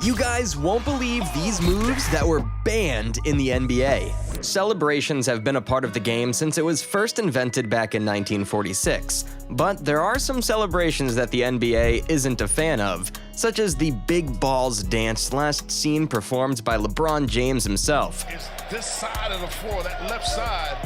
You guys won't believe these moves that were banned in the NBA. Celebrations have been a part of the game since it was first invented back in 1946, but there are some celebrations that the NBA isn't a fan of, such as the Big Balls dance last seen performed by LeBron James himself. It's this side of the floor, that left side.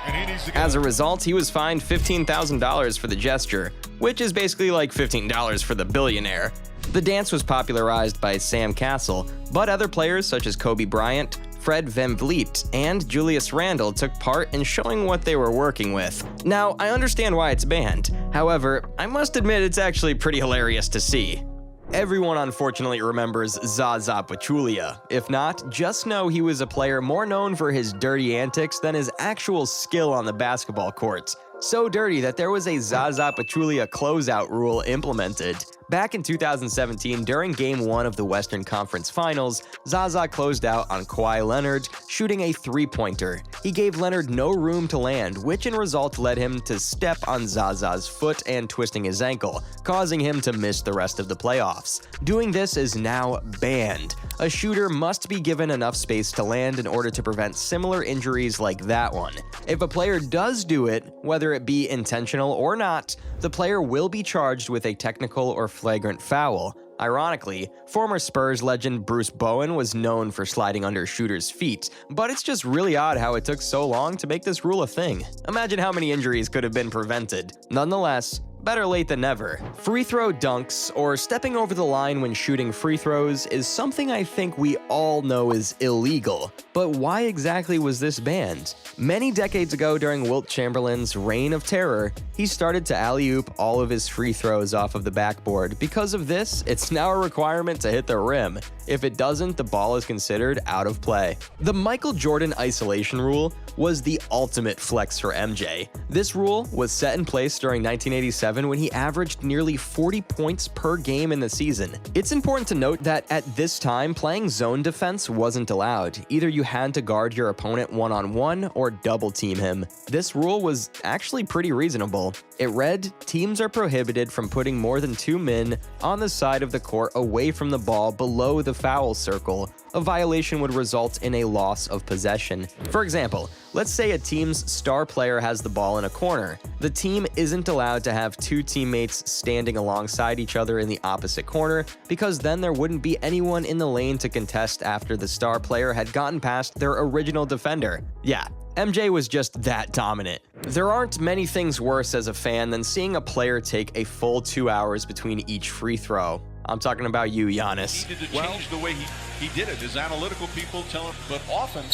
And he needs to As a result, he was fined $15,000 for the gesture, which is basically like $15 for the billionaire. The dance was popularized by Sam Cassell, but other players such as Kobe Bryant, Fred VanVleet, and Julius Randle took part in showing what they were working with. Now, I understand why it's banned. However, I must admit it's actually pretty hilarious to see. Everyone unfortunately remembers Zaza Pachulia. If not, just know he was a player more known for his dirty antics than his actual skill on the basketball court. So dirty that there was a Zaza Pachulia closeout rule implemented. Back in 2017, during Game 1 of the Western Conference Finals, Zaza closed out on Kawhi Leonard, shooting a three-pointer. He gave Leonard no room to land, which in result led him to step on Zaza's foot and twisting his ankle, causing him to miss the rest of the playoffs. Doing this is now banned. A shooter must be given enough space to land in order to prevent similar injuries like that one. If a player does do it, whether it be intentional or not, the player will be charged with a technical or flagrant foul. Ironically, former Spurs legend Bruce Bowen was known for sliding under shooters' feet, but it's just really odd how it took so long to make this rule a thing. Imagine how many injuries could have been prevented. Nonetheless, better late than never. Free throw dunks, or stepping over the line when shooting free throws, is something I think we all know is illegal. But why exactly was this banned? Many decades ago during Wilt Chamberlain's reign of terror, he started to alley-oop all of his free throws off of the backboard. Because of this, it's now a requirement to hit the rim. If it doesn't, the ball is considered out of play. The Michael Jordan isolation rule was the ultimate flex for MJ. This rule was set in place during 1987 when he averaged nearly 40 points per game in the season. It's important to note that at this time, playing zone defense wasn't allowed. Either you had to guard your opponent one-on-one or double team him. This rule was actually pretty reasonable. It read, teams are prohibited from putting more than 2 men on the side of the court away from the ball below the foul circle. A violation would result in a loss of possession. For example, let's say a team's star player has the ball in a corner. The team isn't allowed to have 2 teammates standing alongside each other in the opposite corner, because then there wouldn't be anyone in the lane to contest after the star player had gotten past their original defender. Yeah, MJ was just that dominant. There aren't many things worse as a fan than seeing a player take a full 2 hours between each free throw. I'm talking about you, Giannis. He needed to change the way he did it. His analytical people tell him, but often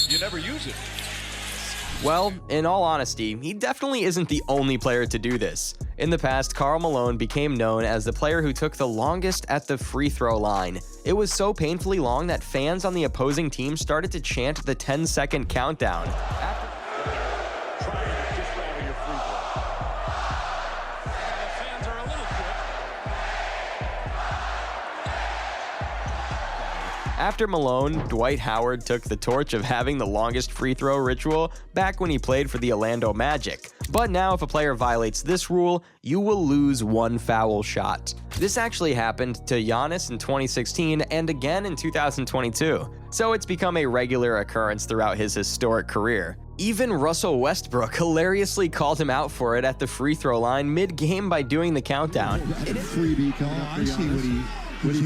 you never use it. Well, in all honesty, he definitely isn't the only player to do this. In the past, Karl Malone became known as the player who took the longest at the free throw line. It was so painfully long that fans on the opposing team started to chant the 10-second countdown. After Malone, Dwight Howard took the torch of having the longest free throw ritual back when he played for the Orlando Magic. But now if a player violates this rule, you will lose 1 foul shot. This actually happened to Giannis in 2016 and again in 2022, so it's become a regular occurrence throughout his historic career. Even Russell Westbrook hilariously called him out for it at the free throw line mid-game by doing the countdown. It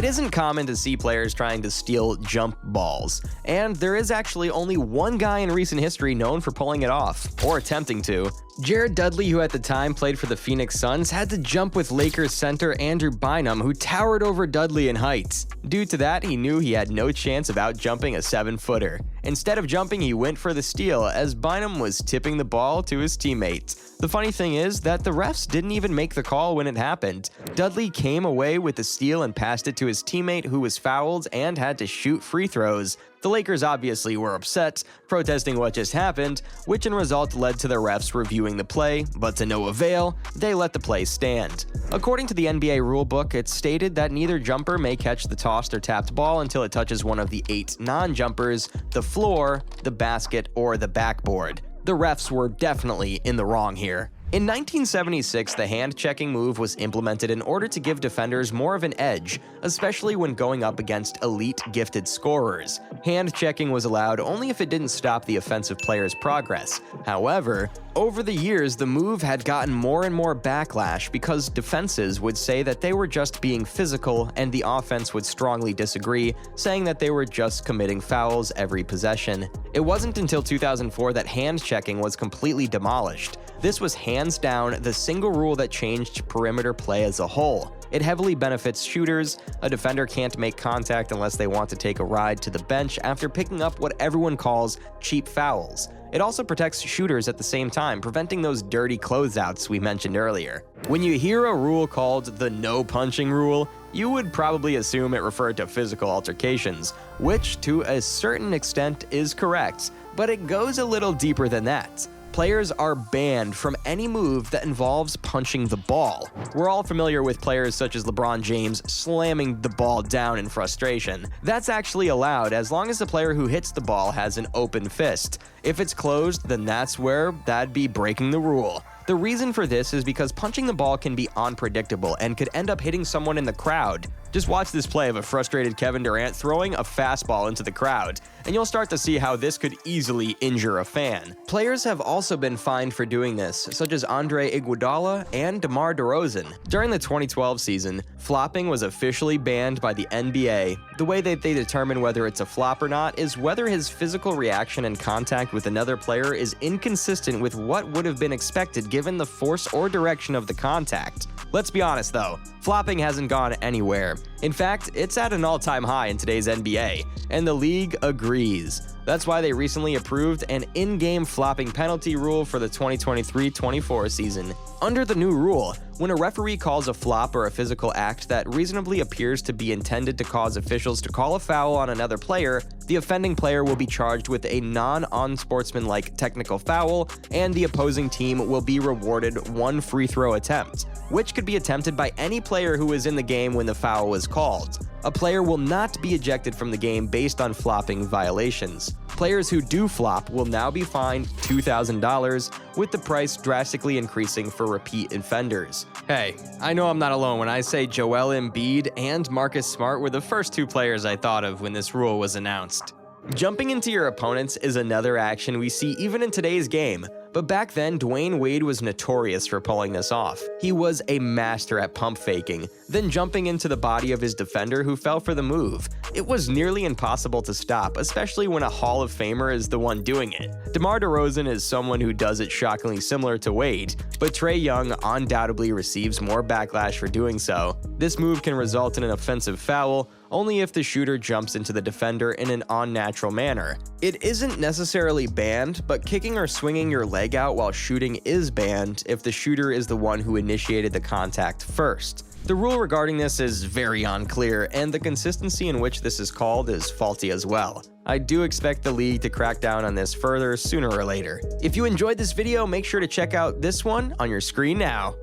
isn't common to see players trying to steal jump balls, and there is actually only one guy in recent history known for pulling it off, or attempting to. Jared Dudley, who at the time played for the Phoenix Suns, had to jump with Lakers center Andrew Bynum, who towered over Dudley in height. Due to that, he knew he had no chance of out-jumping a 7-footer. Instead of jumping, he went for the steal, as Bynum was tipping the ball to his teammates. The funny thing is that the refs didn't even make the call when it happened. Dudley came away with the steal and passed it to his teammate, who was fouled and had to shoot free throws. The Lakers obviously were upset, protesting what just happened, which in result led to the refs reviewing the play, but to no avail, they let the play stand. According to the NBA rulebook, it's stated that neither jumper may catch the tossed or tapped ball until it touches one of the 8 non-jumpers, the floor, the basket, or the backboard. The refs were definitely in the wrong here. In 1976, the hand-checking move was implemented in order to give defenders more of an edge, especially when going up against elite gifted scorers. Hand-checking was allowed only if it didn't stop the offensive player's progress. However, over the years, the move had gotten more and more backlash because defenses would say that they were just being physical and the offense would strongly disagree, saying that they were just committing fouls every possession. It wasn't until 2004 that hand-checking was completely demolished. This was hands down the single rule that changed perimeter play as a whole. It heavily benefits shooters. A defender can't make contact unless they want to take a ride to the bench after picking up what everyone calls cheap fouls. It also protects shooters at the same time, preventing those dirty closeouts we mentioned earlier. When you hear a rule called the no punching rule, you would probably assume it referred to physical altercations, which to a certain extent is correct, but it goes a little deeper than that. Players are banned from any move that involves punching the ball. We're all familiar with players such as LeBron James slamming the ball down in frustration. That's actually allowed as long as the player who hits the ball has an open fist. If it's closed, then that's where that'd be breaking the rule. The reason for this is because punching the ball can be unpredictable and could end up hitting someone in the crowd. Just watch this play of a frustrated Kevin Durant throwing a fastball into the crowd, and you'll start to see how this could easily injure a fan. Players have also been fined for doing this, such as Andre Iguodala and DeMar DeRozan. During the 2012 season, flopping was officially banned by the NBA. The way that they determine whether it's a flop or not is whether his physical reaction and contact with another player is inconsistent with what would have been expected given the force or direction of the contact. Let's be honest though, flopping hasn't gone anywhere. In fact, it's at an all-time high in today's NBA, and the league agrees. That's why they recently approved an in-game flopping penalty rule for the 2023-24 season. Under the new rule, when a referee calls a flop or a physical act that reasonably appears to be intended to cause officials to call a foul on another player, the offending player will be charged with a non-unsportsmanlike technical foul, and the opposing team will be rewarded one free throw attempt, which could be attempted by any player who was in the game when the foul was called. A player will not be ejected from the game based on flopping violations. Players who do flop will now be fined $2,000, with the price drastically increasing for repeat offenders. Hey, I know I'm not alone when I say Joel Embiid and Marcus Smart were the first two players I thought of when this rule was announced. Jumping into your opponents is another action we see even in today's game, but back then Dwayne Wade was notorious for pulling this off. He was a master at pump faking, then jumping into the body of his defender who fell for the move. It was nearly impossible to stop, especially when a Hall of Famer is the one doing it. DeMar DeRozan is someone who does it shockingly similar to Wade, but Trae Young undoubtedly receives more backlash for doing so. This move can result in an offensive foul, only if the shooter jumps into the defender in an unnatural manner. It isn't necessarily banned, but kicking or swinging your leg out while shooting is banned if the shooter is the one who initiated the contact first. The rule regarding this is very unclear, and the consistency in which this is called is faulty as well. I do expect the league to crack down on this further sooner or later. If you enjoyed this video, make sure to check out this one on your screen now.